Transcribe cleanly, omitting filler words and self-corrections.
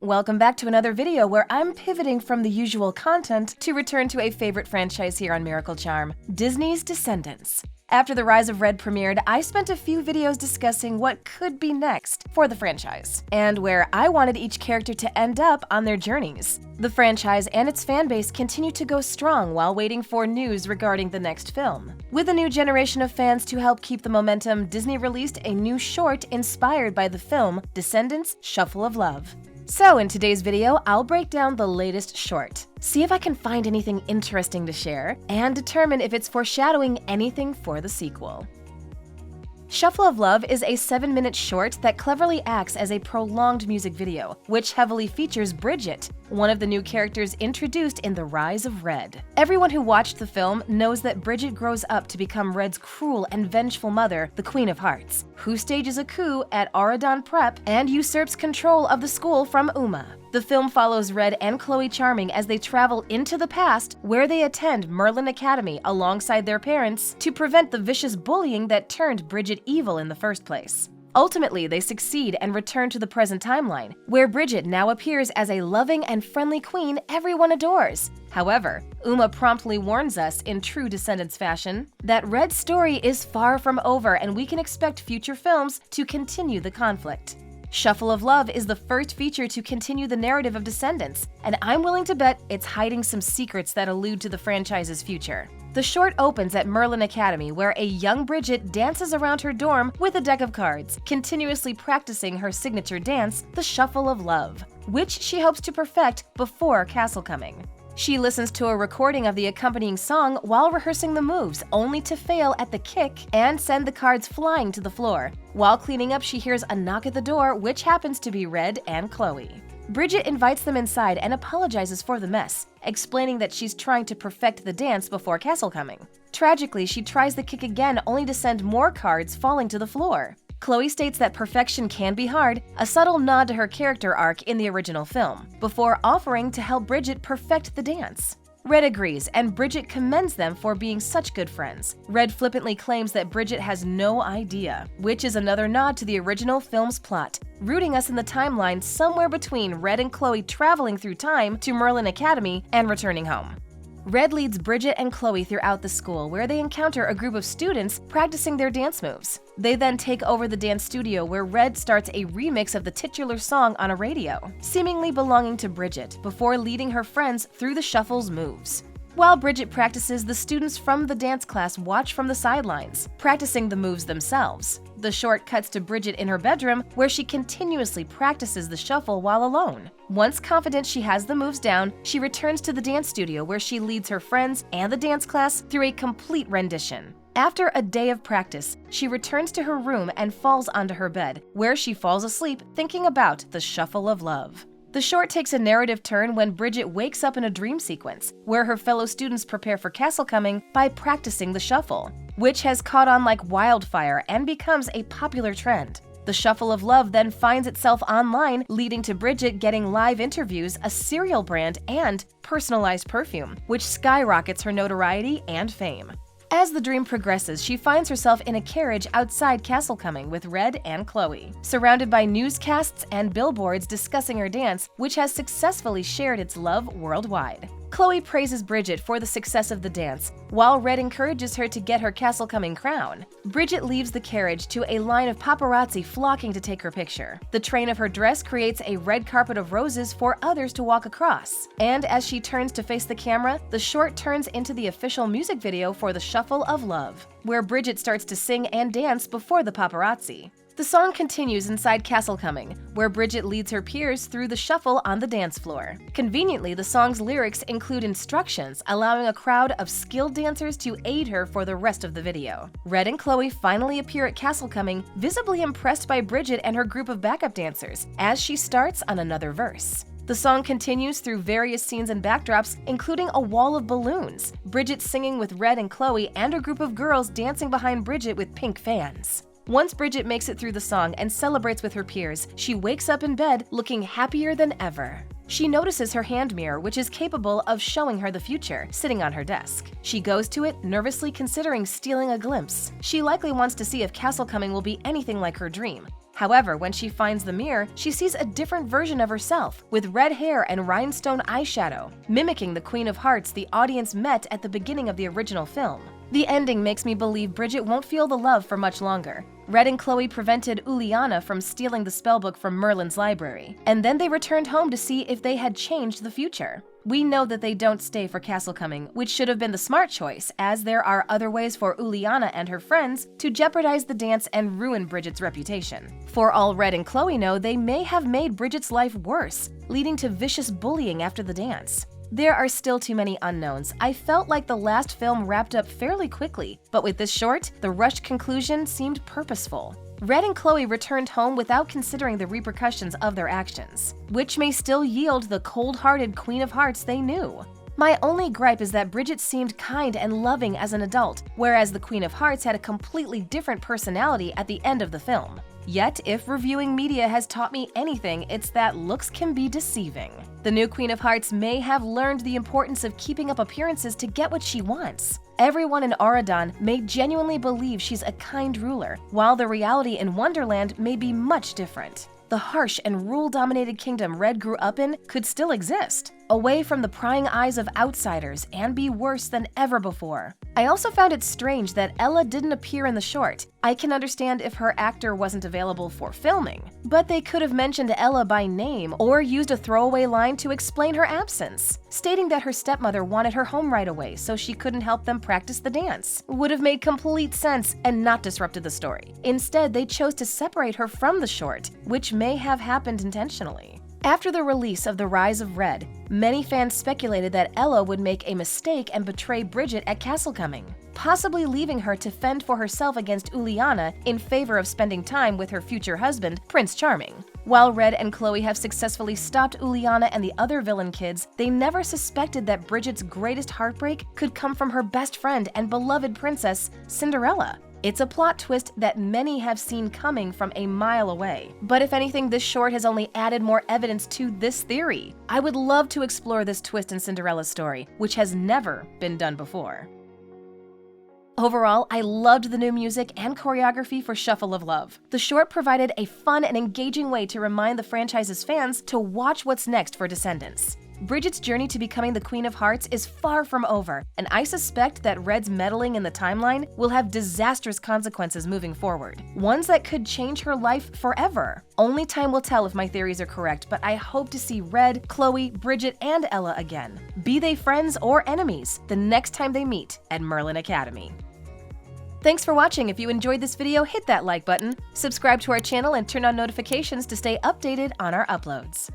Welcome back to another video where I'm pivoting from the usual content to return to a favorite franchise here on Miracle Charm, Disney's Descendants. After The Rise of Red premiered, I spent a few videos discussing what could be next for the franchise, and where I wanted each character to end up on their journeys. The franchise and its fanbase continue to go strong while waiting for news regarding the next film. With a new generation of fans to help keep the momentum, Disney released a new short inspired by the film Descendants: Shuffle of Love. So in today's video, I'll break down the latest short, see if I can find anything interesting to share, and determine if it's foreshadowing anything for the sequel. Shuffle of Love is a 7-minute short that cleverly acts as a prolonged music video, which heavily features Bridget, one of the new characters introduced in The Rise of Red. Everyone who watched the film knows that Bridget grows up to become Red's cruel and vengeful mother, the Queen of Hearts, who stages a coup at Auradon Prep and usurps control of the school from Uma. The film follows Red and Chloe Charming as they travel into the past, where they attend Merlin Academy alongside their parents to prevent the vicious bullying that turned Bridget evil in the first place. Ultimately, they succeed and return to the present timeline, where Bridget now appears as a loving and friendly queen everyone adores. However, Uma promptly warns us, in true Descendants fashion, that Red's story is far from over and we can expect future films to continue the conflict. Shuffle of Love is the first feature to continue the narrative of Descendants, and I'm willing to bet it's hiding some secrets that allude to the franchise's future. The short opens at Merlin Academy, where a young Bridget dances around her dorm with a deck of cards, continuously practicing her signature dance, the Shuffle of Love, which she hopes to perfect before Castle Coming. She listens to a recording of the accompanying song while rehearsing the moves, only to fail at the kick and send the cards flying to the floor. While cleaning up, she hears a knock at the door, which happens to be Red and Chloe. Bridget invites them inside and apologizes for the mess, explaining that she's trying to perfect the dance before Castle Coming. Tragically, she tries the kick again, only to send more cards falling to the floor. Chloe states that perfection can be hard, a subtle nod to her character arc in the original film, before offering to help Bridget perfect the dance. Red agrees, and Bridget commends them for being such good friends. Red flippantly claims that Bridget has no idea, which is another nod to the original film's plot, rooting us in the timeline somewhere between Red and Chloe traveling through time to Merlin Academy and returning home. Red leads Bridget and Chloe throughout the school, where they encounter a group of students practicing their dance moves. They then take over the dance studio, where Red starts a remix of the titular song on a radio, seemingly belonging to Bridget, before leading her friends through the shuffle's moves. While Bridget practices, the students from the dance class watch from the sidelines, practicing the moves themselves. The short cuts to Bridget in her bedroom, where she continuously practices the shuffle while alone. Once confident she has the moves down, she returns to the dance studio, where she leads her friends and the dance class through a complete rendition. After a day of practice, she returns to her room and falls onto her bed, where she falls asleep thinking about the Shuffle of Love. The short takes a narrative turn when Bridget wakes up in a dream sequence, where her fellow students prepare for Castle Coming by practicing the shuffle, which has caught on like wildfire and becomes a popular trend. The Shuffle of Love then finds itself online, leading to Bridget getting live interviews, a cereal brand, and personalized perfume, which skyrockets her notoriety and fame. As the dream progresses, she finds herself in a carriage outside Castle Coming with Red and Chloe, surrounded by newscasts and billboards discussing her dance, which has successfully shared its love worldwide. Chloe praises Bridget for the success of the dance, while Red encourages her to get her Castle Coming crown. Bridget leaves the carriage to a line of paparazzi flocking to take her picture. The train of her dress creates a red carpet of roses for others to walk across. And as she turns to face the camera, the short turns into the official music video for the Shuffle of Love, where Bridget starts to sing and dance before the paparazzi. The song continues inside Castle Coming, where Bridget leads her peers through the shuffle on the dance floor. Conveniently, the song's lyrics include instructions, allowing a crowd of skilled dancers to aid her for the rest of the video. Red and Chloe finally appear at Castle Coming, visibly impressed by Bridget and her group of backup dancers, as she starts on another verse. The song continues through various scenes and backdrops, including a wall of balloons, Bridget singing with Red and Chloe, and a group of girls dancing behind Bridget with pink fans. Once Bridget makes it through the song and celebrates with her peers, she wakes up in bed looking happier than ever. She notices her hand mirror, which is capable of showing her the future, sitting on her desk. She goes to it, nervously considering stealing a glimpse. She likely wants to see if Castle Coming will be anything like her dream. However, when she finds the mirror, she sees a different version of herself, with red hair and rhinestone eyeshadow, mimicking the Queen of Hearts the audience met at the beginning of the original film. The ending makes me believe Bridget won't feel the love for much longer. Red and Chloe prevented Uliana from stealing the spellbook from Merlin's library, and then they returned home to see if they had changed the future. We know that they don't stay for Castle Coming, which should have been the smart choice, as there are other ways for Uliana and her friends to jeopardize the dance and ruin Bridget's reputation. For all Red and Chloe know, they may have made Bridget's life worse, leading to vicious bullying after the dance. There are still too many unknowns. I felt like the last film wrapped up fairly quickly, but with this short, the rushed conclusion seemed purposeful. Red and Chloe returned home without considering the repercussions of their actions, which may still yield the cold-hearted Queen of Hearts they knew. My only gripe is that Bridget seemed kind and loving as an adult, whereas the Queen of Hearts had a completely different personality at the end of the film. Yet, if reviewing media has taught me anything, it's that looks can be deceiving. The new Queen of Hearts may have learned the importance of keeping up appearances to get what she wants. Everyone in Auradon may genuinely believe she's a kind ruler, while the reality in Wonderland may be much different. The harsh and rule-dominated kingdom Red grew up in could still exist, away from the prying eyes of outsiders, and be worse than ever before. I also found it strange that Ella didn't appear in the short. I can understand if her actor wasn't available for filming, but they could have mentioned Ella by name or used a throwaway line to explain her absence, stating that her stepmother wanted her home right away so she couldn't help them practice the dance. Would have made complete sense and not disrupted the story. Instead, they chose to separate her from the short, which may have happened intentionally. After the release of The Rise of Red, many fans speculated that Ella would make a mistake and betray Bridget at Castle Coming, possibly leaving her to fend for herself against Uliana in favor of spending time with her future husband, Prince Charming. While Red and Chloe have successfully stopped Uliana and the other villain kids, they never suspected that Bridget's greatest heartbreak could come from her best friend and beloved princess, Cinderella. It's a plot twist that many have seen coming from a mile away. But if anything, this short has only added more evidence to this theory. I would love to explore this twist in Cinderella's story, which has never been done before. Overall, I loved the new music and choreography for Shuffle of Love. The short provided a fun and engaging way to remind the franchise's fans to watch what's next for Descendants. Bridget's journey to becoming the Queen of Hearts is far from over, and I suspect that Red's meddling in the timeline will have disastrous consequences moving forward, ones that could change her life forever. Only time will tell if my theories are correct, but I hope to see Red, Chloe, Bridget, and Ella again, be they friends or enemies, the next time they meet at Merlin Academy. Thanks for watching. If you enjoyed this video, hit that like button, subscribe to our channel, and turn on notifications to stay updated on our uploads.